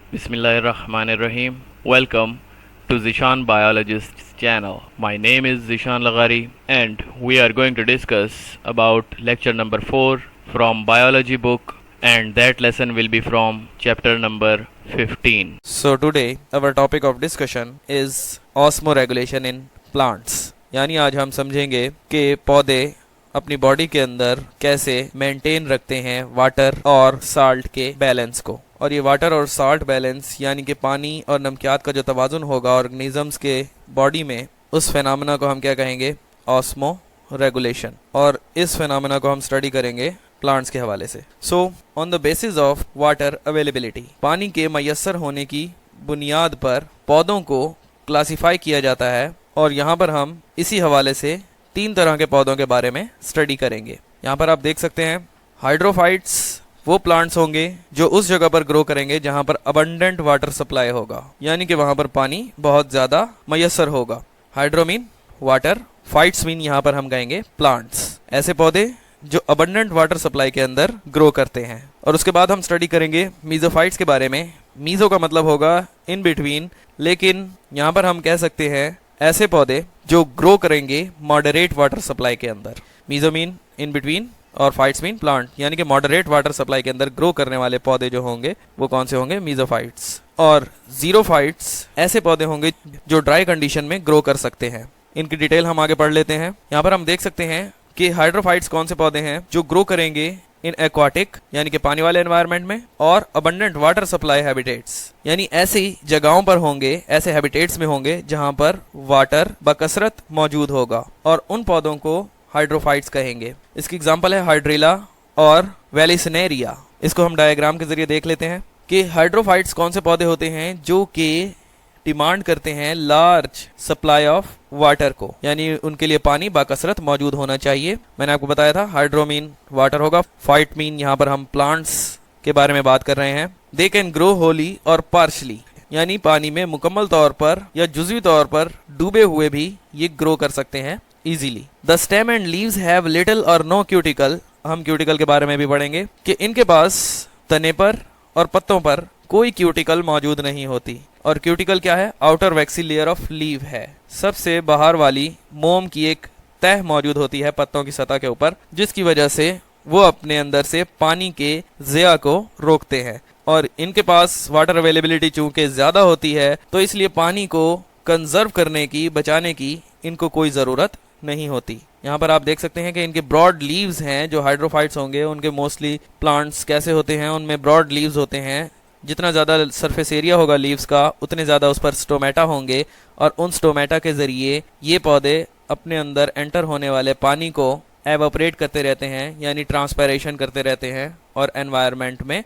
Bismillahirrahmanirrahim. Welcome to Zishan Biologist's channel. My name is Zishan Lagari and we are going to discuss about lecture number 4 from biology book, and that lesson will be from chapter number 15. So today our topic of discussion is osmoregulation in plants. यानी आज हम समझेंगे कि पौधे अपनी body के अंदर कैसे मेंटेन रखते हैं वाटर और साल्ट के बैलेंस को। और ये वाटर और साल्ट बैलेंस यानी कि पानी और नमकियात का जो तवाज़ुन होगा ऑर्गेनिजम्स के बॉडी में, उस फेनामिना को हम क्या कहेंगे? Osmo regulation. और इस फेनामिना को हम स्टडी करेंगे प्लांट्स के हवाले से। So on the basis of water availability, पानी के मैसर होने की बुनियाद पर पौधों को क्लासिफाई किया जाता है। और यहाँ पर हम इसी हवाले से 3 तरह के पौधों के बारे में स्टडी करेंगे। यहाँ पर आप देख सकते हैं हाइड्रोफाइट्स वो प्लांट्स होंगे जो उस जगह पर ग्रो करेंगे जहाँ पर अबंडेंट वाटर सप्लाई होगा, यानी कि वहाँ पर पानी बहुत ज़्यादा मैसर होगा। Hydro mean water, fights mean यहाँ पर हम कहेंगे प्लांट्स। ऐसे पौधे जो अबंडेंट वाटर सप्लाई के अंदर ग्रो करते हैं। और उसके बाद हम स्टडी करेंगे मीजोफाइट्स के बारे में। मीजो का मतलब होगा इन बिटवीन, लेकिन यहाँ पर हम कह सकते हैं ऐसे पौधे जो ग्रो करेंगे मॉडरेट वाटर सप्लाई के अंदर। मीजो मीन इन बिटवीन और फाइट्स मीन प्लांट, यानी कि मॉडरेट वाटर सप्लाई के अंदर ग्रो करने वाले पौधे जो होंगे वो कौन से होंगे? मीजोफाइट्स। और जीरोफाइट्स ऐसे पौधे होंगे जो ड्राई कंडीशन में ग्रो कर सकते हैं। इनकी डिटेल हम आगे पढ़ लेते हैं। यहाँ पर हम देख सकते हैं कि हाइड्रोफाइट्स कौन से पौधे हैं जो ग्रो करेंगे इन एक्वाटिक यानी कि पानी वाले एनवायरनमेंट में, और अबंडेंट वाटर सप्लाई हैबिटेट्स यानी ऐसी जगहों पर होंगे, ऐसे हैबिटेट्स में होंगे जहां पर वाटर बकसरत मौजूद होगा, और उन पौधों को हाइड्रोफाइट्स कहेंगे। इसकी एग्जांपल है हाइड्रिला और वेलिसनेरिया। इसको हम डायग्राम के जरिए देख लेते हैं कि हाइड्रोफाइट्स कौन से पौधे होते हैं जो कि डिमांड करते हैं लार्ज सप्लाई ऑफ वाटर को, यानी उनके लिए पानी बाकसरत मौजूद होना चाहिए। मैंने आपको बताया था हाइड्रो मीन वाटर होगा, फाइट मीन यहाँ पर हम प्लांट्स के बारे में बात कर रहे हैं। दे कैन ग्रो होली और पार्शली, यानी पानी में मुकम्मल तौर पर या जुज़वी तौर पर डूबे हुए भी ये ग्रो कर सकते हैं easily. The stem and leaves have little और नो क्यूटिकल। हम क्यूटिकल के बारे में भी पढ़ेंगे कि इनके पास तने पर और पत्तों पर कोई क्यूटिकल मौजूद नहीं होती। और क्यूटिकल क्या है? Outer waxy layer of leave है। सबसे बाहर वाली मोम की एक तह मौजूद होती है पत्तों की सतह के ऊपर, जिसकी वजह से वो अपने अंदर से पानी के ज़िया को रोकते हैं। और इनके पास वाटर अवेलेबिलिटी चूंकि ज़्यादा होती है, तो इसलिए पानी को कंजर्व करने की, बचाने की इनको कोई ज़रूरत नहीं होती। यहाँ पर आप देख सकते हैं कि इनके ब्रॉड लीव्स हैं। जो हाइड्रोफाइट्स होंगे उनके मोस्टली प्लांट्स कैसे होते हैं? उनमें ब्रॉड लीव्स होते हैं। जितना ज़्यादा सरफेस एरिया होगा लीव्स का, उतने ज़्यादा उस पर स्टोमेटा होंगे, और उन स्टोमेटा के ज़रिए ये पौधे अपने अंदर एंटर होने वाले पानी को एवोपरेट करते रहते हैं, यानी ट्रांसपायरेशन करते रहते हैं और एनवायरनमेंट में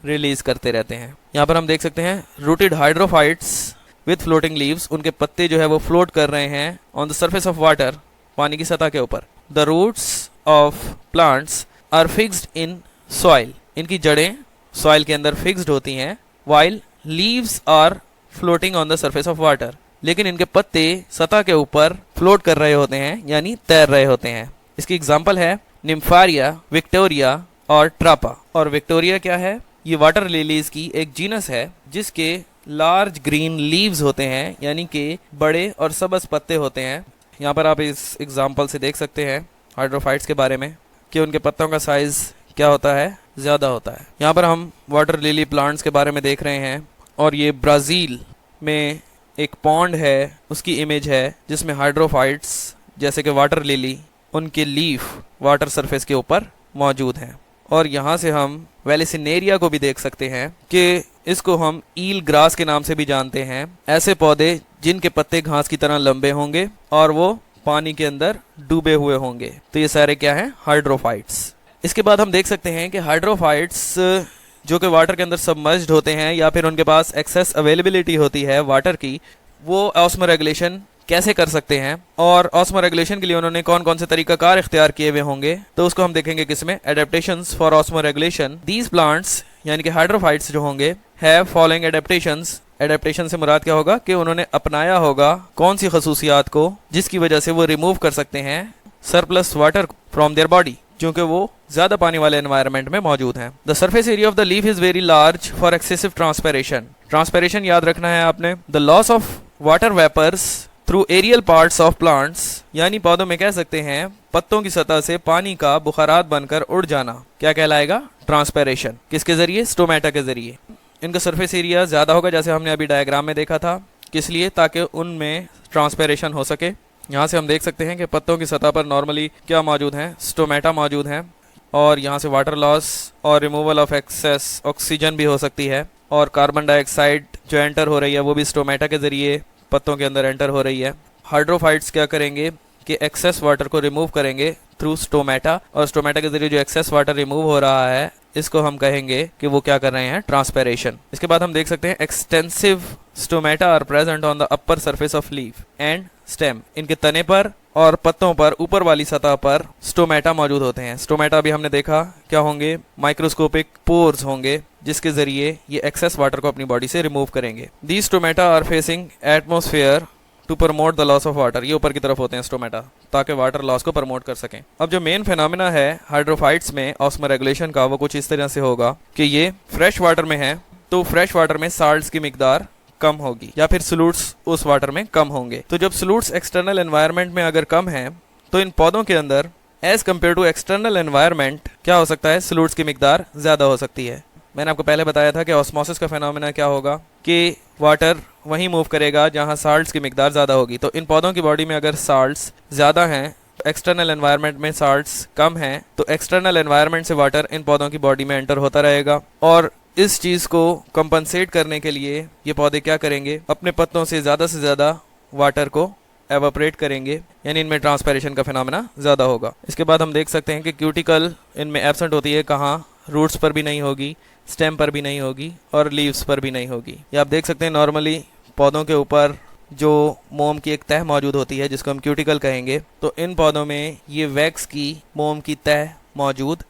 रिलीज करते रहते हैं। यहाँ पर हम देख सकते हैं rooted hydrophytes with floating leaves. उनके पत्ते जो है वो फ्लोट कर रहे हैं on the surface of water, पानी की सतह के ऊपर। The roots of plants are fixed in soil. इनकी जड़ें सॉइल के अंदर फिक्स्ड होती हैं। While leaves are floating on the surface of water, लेकिन इनके पत्ते सतह के ऊपर फ्लोट कर रहे होते हैं, यानी तैर रहे होते हैं। इसकी एग्जांपल है निम्फारिया, विक्टोरिया और ट्रापा। और विक्टोरिया क्या है? ये वाटर लिलीज की एक जीनस है जिसके लार्ज ग्रीन लीव्स होते हैं, यानी कि बड़े और सबज पत्ते होते हैं। यहाँ पर आप इस एग्जाम्पल से देख सकते हैं हाइड्रोफाइट्स के बारे में कि उनके पत्तों का साइज क्या होता है? ज़्यादा होता है। यहाँ पर हम वाटर लिली प्लांट्स के बारे में देख रहे हैं, और ये ब्राज़ील में एक पॉन्ड है, उसकी इमेज है जिसमें हाइड्रोफाइट्स जैसे कि वाटर लिली, उनके लीफ वाटर सरफेस के ऊपर मौजूद हैं। और यहाँ से हम वेलिसिनेरिया को भी देख सकते हैं कि इसको हम ईल ग्रास के नाम से भी जानते हैं। ऐसे पौधे जिनके पत्ते घास की तरह लंबे होंगे और वो पानी के अंदर डूबे हुए होंगे। तो ये सारे क्या हैं? हाइड्रोफाइट्स। इसके बाद हम देख सकते हैं कि हाइड्रोफाइट्स जो कि वाटर के अंदर सबमर्ज्ड होते हैं या फिर उनके पास एक्सेस अवेलेबिलिटी होती है वाटर की, वो ऑस्मोरेगुलेशन कैसे कर सकते हैं, और ऑस्मोरेगुलेशन के लिए उन्होंने कौन कौन से तरीकाकार इख्तियार किए हुए होंगे, तो उसको हम देखेंगे किसमें? Adaptations for osmoregulation. These plants यानी कि हाइड्रोफाइट्स जो होंगे हैव फॉलोइंग एडेप्टेशंस। एडेप्टेशन से मुराद क्या होगा? कि उन्होंने अपनाया होगा कौन सी खसूसियात को जिसकी वजह से वो रिमूव कर सकते हैं surplus water from their body, क्योंकि वो ज्यादा पानी वाले एनवायरनमेंट में मौजूद हैं। The surface area of the leaf is very large for excessive transpiration. Transpiration याद रखना है आपने। The loss of water vapours through aerial parts of plants, यानी पौधों में कह सकते हैं पत्तों की सतह से पानी का बुखारात बनकर उड़ जाना, क्या कहलाएगा? ट्रांसपेरेशन। किसके जरिए? स्टोमेटा के जरिए। इनका सरफेस एरिया ज्यादा होगा, जैसे हमने अभी डायग्राम में देखा था। किस लिए? ताकि उनमें ट्रांसपेरेशन हो सके। यहाँ से हम देख सकते हैं कि पत्तों की सतह पर नॉर्मली क्या मौजूद है? स्टोमेटा मौजूद है। और यहाँ से वाटर लॉस और रिमूवल ऑफ एक्सेस ऑक्सीजन भी हो सकती है, और कार्बन डाइऑक्साइड जो एंटर हो रही है वो भी स्टोमेटा के जरिए पत्तों के अंदर एंटर हो रही है। हाइड्रोफाइट्स क्या करेंगे कि एक्सेस वाटर को रिमूव करेंगे थ्रू स्टोमेटा, और स्टोमेटा के जरिए जो एक्सेस वाटर रिमूव हो रहा है इसको हम कहेंगे कि वो क्या कर रहे हैं? ट्रांसपेरेशन। इसके बाद हम देख सकते हैं extensive stomata are present on the upper surface of leaf and stem. इनके तने पर और पत्तों पर ऊपर वाली सतह पर स्टोमेटा मौजूद होते हैं। स्टोमेटा भी हमने देखा क्या होंगे? माइक्रोस्कोपिक पोर्स होंगे जिसके जरिए ये एक्सेस वाटर को अपनी बॉडी से रिमूव करेंगे। These stomata are facing atmosphere to promote the loss of water. ये ऊपर की तरफ होते हैं स्टोमेटा, ताकि वाटर लॉस को प्रमोट कर सकें। अब जो मेन फिनोमेना है हाइड्रोफाइट्स में ऑस्मोरेगुलेशन का, वो कुछ इस तरह से होगा कि ये फ्रेश वाटर में है तो फ्रेश वाटर में साल्ट्स की मिकदार कम होगी, या फिर सोल्यूट्स उस वाटर में कम होंगे। तो जब सोल्यूट्स एक्सटर्नल एनवायरनमेंट में अगर कम है तो इन पौधों के अंदर as compared to external environment क्या हो सकता है? सोल्यूट्स की मिकदार ज्यादा हो सकती है। मैंने आपको पहले बताया था कि ऑस्मोसिस का फिनोमेना क्या होगा कि वाटर वहीं मूव करेगा जहां साल्ट्स की मिकदार ज्यादा होगी। तो इन पौधों की बॉडी में अगर साल्ट्स ज्यादा हैं, एक्सटर्नल एनवायरनमेंट में साल्ट्स कम हैं, तो एक्सटर्नल एनवायरनमेंट से वाटर इन पौधों की बॉडी में एंटर होता रहेगा। और इस चीज को कंपनसेट करने के लिए ये पौधे क्या करेंगे? अपने पत्तों से ज्यादा वाटर को एवापोरेट करेंगे, यानी इनमें ट्रांसपेरेशन का फिनोमेना ज्यादा होगा। इसके बाद हम देख सकते हैं कि क्यूटिकल इनमें एब्सेंट होती है। कहाँ? रूट्स पर भी नहीं होगी, स्टेम पर भी नहीं होगी, और लीव्स पर भी नहीं होगी। ये आप देख सकते हैं नॉर्मली पौधों के ऊपर जो मोम की एक तह मौजूद होती है जिसको हम क्यूटिकल कहेंगे, तो इन पौधों में ये वैक्स की मोम की तह मौजूद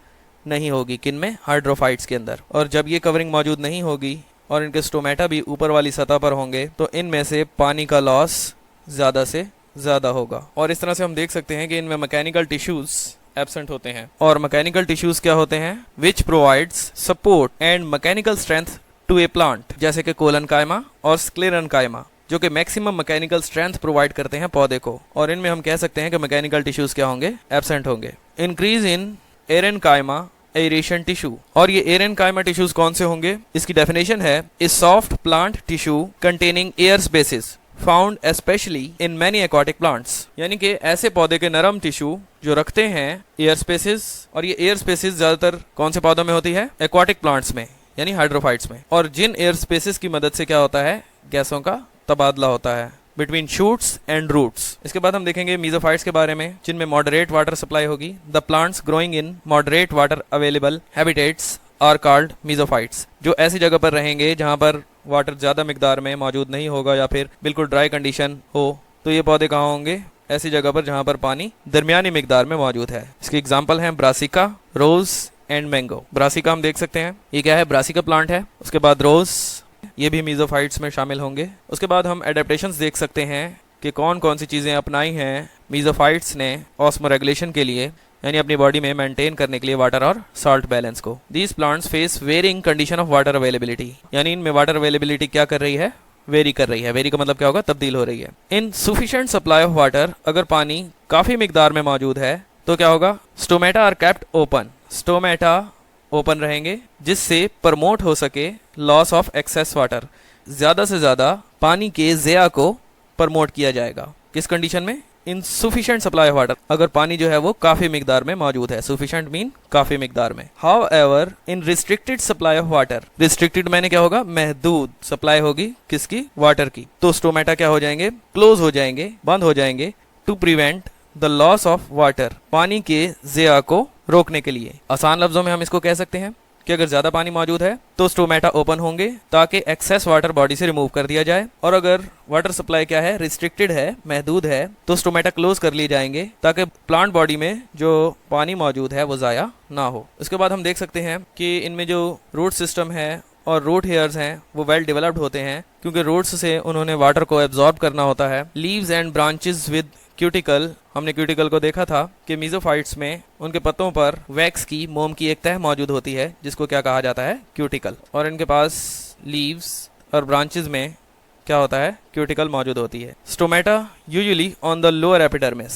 नहीं होगी। किन में? हाइड्रोफाइट्स के अंदर। और जब ये कवरिंग मौजूद नहीं होगी और इनके स्टोमेटा भी ऊपर वाली सतह पर होंगे तो इनमें से पानी का लॉस ज्यादा से ज्यादा होगा। और इस तरह से हम देख सकते हैं कि इनमें मैकेनिकल टिश्यूज एब्सेंट होते हैं। और मैकेनिकल टिश्यूज क्या होते हैं? Which provides support and mechanical strength to a plant, जैसे कि कोलन कायमा और स्क्लेरन कायमा, जो कि मैक्सिमम मैकेनिकल स्ट्रेंथ प्रोवाइड करते हैं पौधे को। और इनमें हम कह सकते हैं कि मैकेनिकल टिश्यूज क्या होंगे? एब्सेंट होंगे। इंक्रीज इन एरन कायमा एरेशन टिश्यू। और ये एरन कायमा टिश्यूज कौन से होंगे? इसकी डेफिनेशन है ए soft plant tissue containing air spaces found especially in many aquatic plants, यानी कि ऐसे पौधे के नरम टिश्यू जो रखते हैं एयर स्पेसेस। और ये एयर स्पेसेस ज्यादातर कौन से पौधों में होती है? एक्वाटिक प्लांट्स में, यानी हाइड्रोफाइट्स में। और जिन एयर स्पेसेस की मदद से क्या होता है? गैसों का तबादला होता है बिटवीन शूट्स एंड रूट्स। इसके बाद हम देखेंगे मीजोफाइट्स के बारे में, जिनमें मॉडरेट वाटर सप्लाई होगी। The plants growing in moderate water available habitats are called mesophytes. जो ऐसी जगह पर रहेंगे जहां पर वाटर ज्यादा मिकदार में मौजूद नहीं होगा या फिर बिल्कुल ड्राई कंडीशन हो, तो ये पौधे कहाँ होंगे? ऐसी जगह पर जहां पर पानी दरमियानी मिकदार में मौजूद है। इसकी एग्जाम्पल है brassica, rose and mango. Brassica हम देख सकते हैं, ये क्या है? ब्रासिका प्लांट है। उसके बाद रोज, ये भी मीजोफाइट्स में शामिल होंगे। उसके बाद हम एडेप्टेशंस देख सकते हैं कि कौन कौन सी चीजें अपनाई हैं मीजोफाइट्स ने ऑस्मोरेगुलेशन के लिए, यानी अपनी बॉडी में मेंटेन करने के लिए वाटर और सॉल्ट बैलेंस को। These plants face varying condition of water availability, यानी इनमें वाटर अवेलेबिलिटी क्या कर रही है? वेरी कर रही है। वेरी का मतलब क्या होगा? तब्दील हो रही है। इन सुफिशिएंट सप्लाई ऑफ वाटर, अगर पानी काफी मिकदार में मौजूद है तो क्या होगा? Stomata are kept open. Stomata open रहेंगे जिससे प्रमोट हो सके लॉस ऑफ एक्सेस वाटर। ज्यादा से ज्यादा पानी के ज़िया को प्रमोट किया जाएगा। किस कंडीशन में? इनसुफिशिएंट सप्लाई ऑफ वाटर, अगर पानी जो है वो काफी मिकदार में मौजूद है। सुफिशिएंट मीन काफी मिकदार में। However in restricted supply of water, restricted मैंने क्या होगा? महदूद सप्लाई होगी किसकी? वाटर की। तो स्टोमेटा क्या हो जाएंगे? क्लोज हो जाएंगे, बंद हो जाएंगे, to prevent the loss of water, पानी के ज़िया को रोकने के लिए। आसान लफ्जों में हम इसको कह सकते हैं कि अगर ज्यादा पानी मौजूद है तो स्टोमेटा ओपन होंगे ताकि एक्सेस वाटर बॉडी से रिमूव कर दिया जाए, और अगर वाटर सप्लाई क्या है? रिस्ट्रिक्टेड है, महदूद है, तो स्टोमेटा क्लोज कर लिए जाएंगे ताकि प्लांट बॉडी में जो पानी मौजूद है वो जाया ना हो। उसके बाद हम देख सकते हैं कि इनमें जो रूट सिस्टम है और रूट हेयर्स हैं वो वेल डेवलप्ड होते हैं, क्योंकि रूट्स से उन्होंने वाटर को एब्जॉर्ब करना होता है। Leaves and branches with cuticle, हमने क्यूटिकल को देखा था कि मीजोफाइट्स में उनके पत्तों पर वैक्स की, मोम की एक तह मौजूद होती है जिसको क्या कहा जाता है, क्यूटिकल। और इनके पास लीव्स और ब्रांचेस में क्या होता है, क्यूटिकल मौजूद होती है। Stomata usually on the lower epidermis,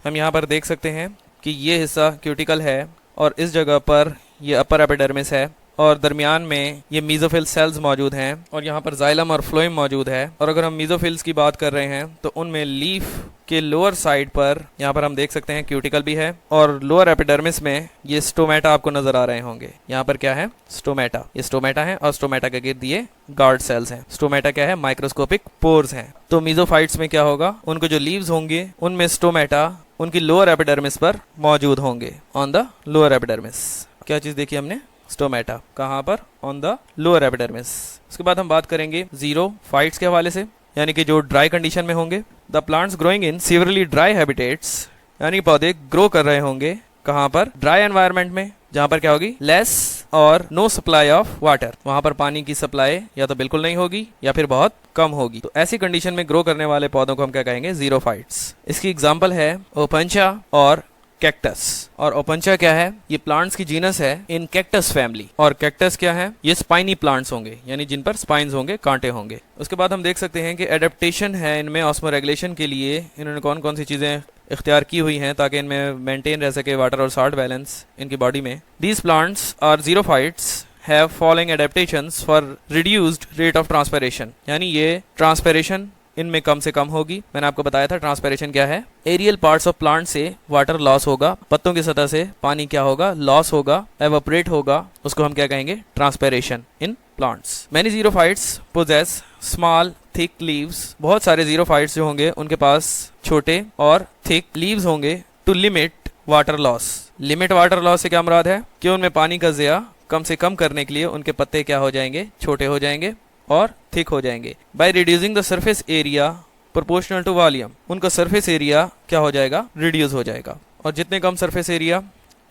हम यहाँ पर देख सकते हैं कि ये हिस्सा क्यूटिकल है और इस जगह पर ये अपर एपिडर्मिस है और दरमियान में ये मीजोफिल सेल्स मौजूद हैं और यहाँ पर जाइलम और फ्लोएम मौजूद है। और अगर हम मीजोफिल्स की बात कर रहे हैं तो उनमें लीफ के लोअर साइड पर यहाँ पर हम देख सकते हैं क्यूटिकल भी है और लोअर एपिडर्मिस में ये स्टोमेटा आपको नजर आ रहे होंगे। यहाँ पर क्या है, स्टोमेटा, ये स्टोमेटा है और स्टोमेटा के गिर्द ये गार्ड सेल्स हैं। स्टोमेटा क्या है, माइक्रोस्कोपिक पोर्स हैं। तो मीजोफाइट्स में क्या होगा, उनको जो लीव्स होंगे उनमें स्टोमेटा उनकी लोअर एपिडर्मिस पर मौजूद होंगे, ऑन द लोअर एपिडर्मिस। क्या चीज देखी हमने, स्टोमेटा, कहाँ पर, ऑन द लोअर एपिडर्मिस। उसके बाद हम बात करेंगे जीरो फाइट्स के हवाले से, यानी कि जो ड्राई कंडीशन में होंगे। The plants growing in severely dry habitats, यानी पौधे ग्रो कर रहे होंगे कहाँ पर, ड्राई एनवायरनमेंट में, जहाँ पर क्या होगी, लेस और नो सप्लाई ऑफ वाटर, वहां पर पानी की सप्लाई या तो बिल्कुल नहीं होगी या फिर बहुत कम होगी। तो ऐसी कंडीशन में ग्रो करने वाले पौधों को हम क्या कहेंगे, जीरोफाइट्स। इसकी एग्जांपल है ओपंचा और कैक्टस। और ओपंचा क्या है, ये प्लांट्स की जीनस है इन कैक्टस फैमिली। और कैक्टस क्या है, ये स्पाइनी प्लांट्स होंगे, यानी जिन पर स्पाइन्स होंगे, कांटे होंगे। उसके बाद हम देख सकते हैं कि एडेप्टेशन है इनमें ऑस्मोरेगुलेशन के लिए, इन्होंने कौन कौन सी चीजें इख्तियार की हुई हैं ताकि इनमें मेंटेन रह सके वाटर और साल्ट बैलेंस इनकी बॉडी में। These plants are xerophytes have following adaptations for reduced rate of transpiration, यानी ये ट्रांसपेरेशन इनमें कम से कम होगी। मैंने आपको बताया था ट्रांसपेरेशन क्या है, एरियल पार्ट्स ऑफ प्लांट से वाटर लॉस होगा, पत्तों की सतह से पानी क्या होगा, लॉस होगा, एवापोरेट होगा, उसको हम क्या कहेंगे, transpiration in plants. Many xerophytes possess small thick leaves, बहुत सारे जीरोफाइट्स जो होंगे उनके पास छोटे और थिक लीव्स होंगे to limit water loss. Limit water loss से क्या मुराद है कि उनमें पानी का ज़िया कम से कम करने के लिए उनके पत्ते क्या हो जाएंगे, छोटे हो जाएंगे और थिक हो जाएंगे। By reducing the surface area proportional to volume, उनका सरफेस एरिया क्या हो जाएगा, रिड्यूस हो जाएगा। और जितने कम सरफेस एरिया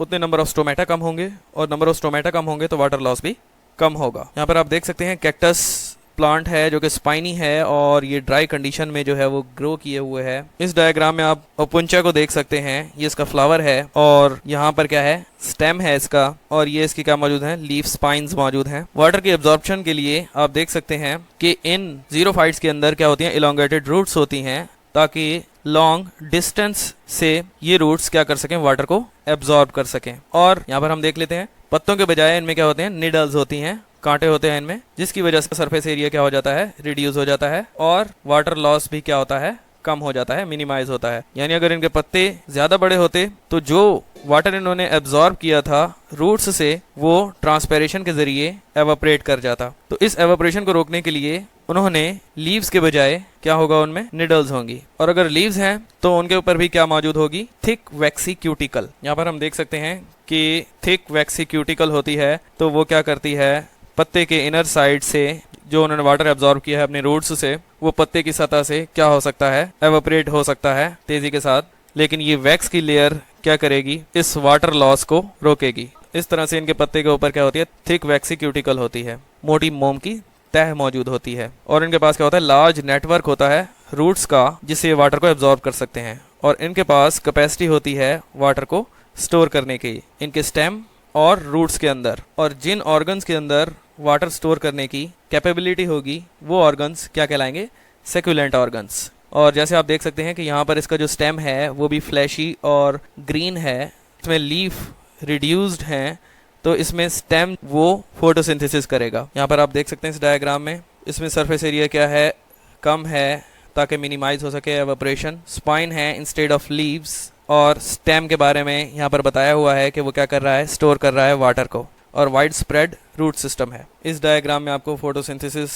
उतने नंबर ऑफ स्टोमेटा कम होंगे और नंबर ऑफ स्टोमेटा कम होंगे तो वाटर लॉस भी कम होगा। यहाँ पर आप देख सकते हैं कैक्टस प्लांट है जो कि स्पाइनी है और ये ड्राई कंडीशन में जो है वो ग्रो किए हुए है। इस डायग्राम में आप ओपुंचा को देख सकते हैं, ये इसका फ्लावर है और यहाँ पर क्या है, स्टेम है इसका, और ये इसकी क्या मौजूद है, लीफ स्पाइन्स मौजूद हैं। वाटर के एब्जॉर्प्शन के लिए आप देख सकते हैं कि इन जीरोफाइट्स के अंदर क्या होती हैं, इलोंगेटेड रूट्स होती हैं ताकि लॉन्ग डिस्टेंस से ये रूट्स क्या कर सकें, वाटर को एब्जॉर्ब कर सकें। और यहाँ पर हम देख लेते हैं पत्तों के बजाय इनमें क्या होते हैं, निडल्स होती हैं, कांटे होते हैं इनमें, जिसकी वजह से सरफेस एरिया क्या हो जाता है, रिड्यूस हो जाता है और वाटर लॉस भी क्या होता है, कम हो जाता है, मिनिमाइज होता है। यानी अगर इनके पत्ते ज्यादा बड़े होते तो जो वाटर इन्होंने एब्जॉर्ब किया था रूट्स से वो ट्रांसपेरेशन के जरिए एवापोरेट कर जाता। तो इस एवापोरेशन को रोकने के लिए उन्होंने लीव्स के बजाय क्या होगा, उनमें निडल्स होंगी। और अगर लीव्स हैं तो उनके ऊपर भी क्या मौजूद होगी, थिक वैक्सी क्यूटिकल। यहाँ पर हम देख सकते हैं कि थिक वैक्सी क्यूटिकल होती है तो वो क्या करती है, पत्ते के इनर साइड से जो उन्होंने वाटर एब्जॉर्ब किया है अपने रूट्स से, वो पत्ते की सतह से क्या हो सकता है, एवापोरेट हो सकता है तेजी के साथ। लेकिन ये वैक्स की लेयर क्या करेगी, इस वाटर लॉस को रोकेगी। इस तरह से इनके पत्ते के ऊपर क्या होती है, थिक वैक्सी क्यूटिकल होती है, मोटी मोम की तह मौजूद होती है। और इनके पास क्या होता है, लार्ज नेटवर्क होता है रूट्स का जिससे ये वाटर को एब्जॉर्ब कर सकते हैं। और इनके पास कैपेसिटी होती है वाटर को स्टोर करने की, इनके स्टेम और रूट्स के अंदर। और जिन ऑर्गन्स के अंदर वाटर स्टोर करने की कैपेबिलिटी होगी वो ऑर्गन्स क्या कहलाएंगे, सेक्युलेंट ऑर्गन्स। और जैसे आप देख सकते हैं कि यहाँ पर इसका जो स्टेम है वो भी फ्लैशी और ग्रीन है, इसमें लीफ रिड्यूस्ड हैं तो इसमें स्टेम वो फोटोसिंथेसिस करेगा। यहाँ पर आप देख सकते हैं इस डायग्राम में, इसमें सरफेस एरिया क्या है, कम है ताकि मिनिमाइज हो सके एवापोरेशन। स्पाइन है इंस्टेड ऑफ लीव्स। और स्टेम के बारे में यहाँ पर बताया हुआ है कि वो क्या कर रहा है, स्टोर कर रहा है वाटर को। और वाइड स्प्रेड रूट सिस्टम है। इस डायग्राम में आपको फोटोसिंथेसिस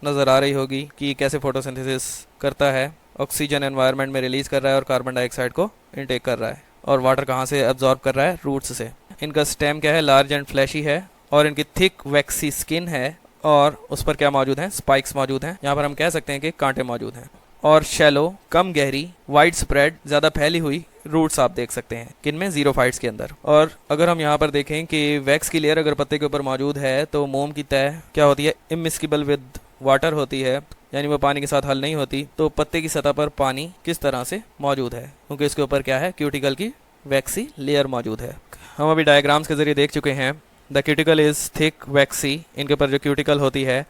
नजर आ रही होगी कि कैसे फोटोसिंथेसिस करता है, ऑक्सीजन एनवायरनमेंट में रिलीज कर रहा है और कार्बन डाइऑक्साइड को इनटेक कर रहा है। और वाटर कहाँ से एब्जॉर्ब कर रहा है, रूट्स से। इनका स्टेम क्या है, लार्ज एंड फ्लैशी है और इनकी थिक वैक्सी स्किन है और उस पर क्या मौजूद है, स्पाइक्स मौजूद हैं। यहाँ पर हम कह सकते हैं कि कांटे मौजूद हैं। और शैलो, कम गहरी, वाइड स्प्रेड, ज्यादा फैली हुई रूट्स आप देख सकते हैं किनमें, जीरोफाइट्स के अंदर। और अगर हम यहाँ पर देखें कि वैक्स की लेयर अगर पत्ते के ऊपर मौजूद है तो मोम की तह क्या होती है, इमिस्किबल विद वाटर होती है, यानी वो पानी के साथ हल नहीं होती, तो पत्ते की सतह पर पानी किस तरह से मौजूद है, क्योंकि इसके ऊपर क्या है, क्यूटिकल की वैक्सी लेयर मौजूद है। हम अभी डायग्राम्स के जरिए देख चुके हैं। द क्यूटिकल इज थिक वैक्सी, इनके ऊपर जो क्यूटिकल होती है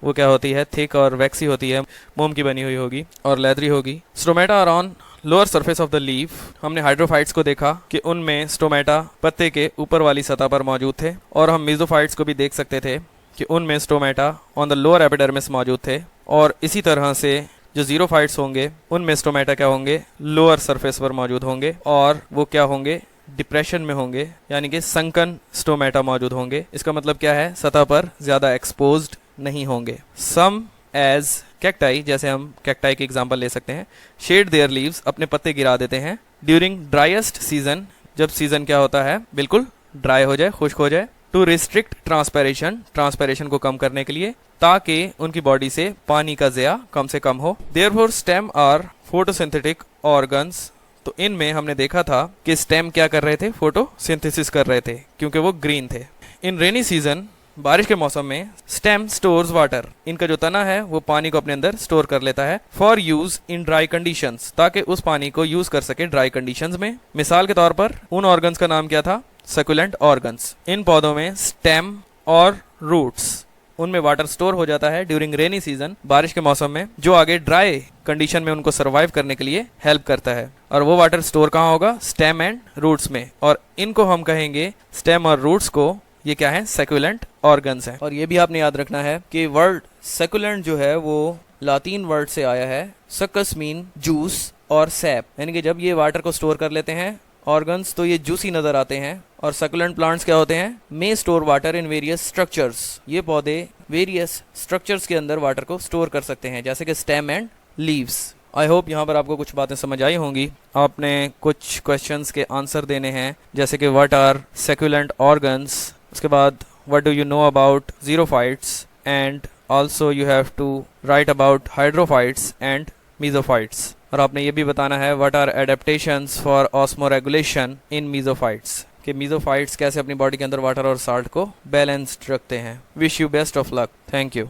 वो क्या होती है, थिक और वैक्सी होती है, मोम की बनी हुई होगी और लेदरी होगी। Stomata are on lower surface of the leaf. हमने हाइड्रोफाइट्स को देखा कि उनमें स्टोमेटा पत्ते के ऊपर वाली सतह पर मौजूद थे, और हम मीजोफाइट्स को भी देख सकते थे कि उनमें stomata on the lower epidermis मौजूद थे। और इसी तरह से जो जीरोफाइट्स होंगे उनमें स्टोमेटा क्या होंगे, लोअर सरफेस पर मौजूद होंगे, और वो क्या होंगे, डिप्रेशन में होंगे, यानी कि संकन स्टोमेटा मौजूद होंगे। इसका मतलब क्या है, सतह पर ज्यादा एक्सपोज्ड नहीं होंगे। सम एज कैक्टाई, जैसे हम कैक्टाई की एग्जांपल ले सकते हैं, शेड देयर लीव्स, अपने पत्ते गिरा देते हैं ड्यूरिंग ड्राइएस्ट सीजन, जब सीजन क्या होता है, बिल्कुल ड्राई हो जाए, खुश्क हो जाए, टू रिस्ट्रिक्ट ट्रांसपेरेशन, ट्रांसपेरेशन को कम करने के लिए, ताकि उनकी बॉडी से पानी का ज़या कम से कम हो। Therefore stem are photosynthetic organs, तो इनमें हमने देखा था कि स्टेम क्या कर रहे थे, फोटोसिंथेसिस कर रहे थे, क्योंकि वो ग्रीन थे। इन रेनी सीजन, बारिश के मौसम में, स्टेम स्टोर्स वाटर, इनका जो तना है वो पानी को अपने अंदर स्टोर कर लेता है for use in dry conditions, ताकि उस पानी को यूज कर सके ड्राई कंडीशंस में। मिसाल के तौर पर उन ऑर्गन्स का नाम क्या था, सकुलेंट ऑर्गन्स। इन पौधों में स्टेम और रूट्स, उनमें वाटर स्टोर हो जाता है ड्यूरिंग रेनी सीजन, बारिश के मौसम में, जो आगे ड्राई कंडीशन में उनको सर्वाइव करने के लिए हेल्प करता है। और वो वाटर स्टोर कहाँ होगा, स्टेम एंड रूट्स में, और इनको हम कहेंगे, स्टेम और रूट्स को, ये क्या है, सेक्युलेंट ऑर्गन्स हैं। और ये भी आपने याद रखना है कि वर्ड सेक्युलेंट जो है वो लातीन वर्ड से आया है, सकस मीन जूस और सैप, यानी कि जब ये वाटर को स्टोर कर लेते हैं ऑर्गन्स तो ये जूसी नजर आते हैं। और सकुलेंट प्लांट्स क्या होते हैं, may store water in various structures, ये पौधे वेरियस स्ट्रक्चर्स के अंदर वाटर को स्टोर कर सकते हैं, जैसे कि stem and leaves. I hope यहाँ पर आपको कुछ बातें समझ आई होंगी। आपने कुछ क्वेश्चंस के आंसर देने हैं, जैसे कि व्हाट आर सेक्युलेंट ऑर्गन्स, उसके बाद what do you know about xerophytes, and also you have to write about hydrophytes and mesophytes. और आपने ये भी बताना है what are adaptations for osmoregulation in mesophytes, कि मीजोफाइट्स कैसे अपनी बॉडी के अंदर वाटर और साल्ट को बैलेंस्ड रखते हैं। Wish you best of luck. Thank you.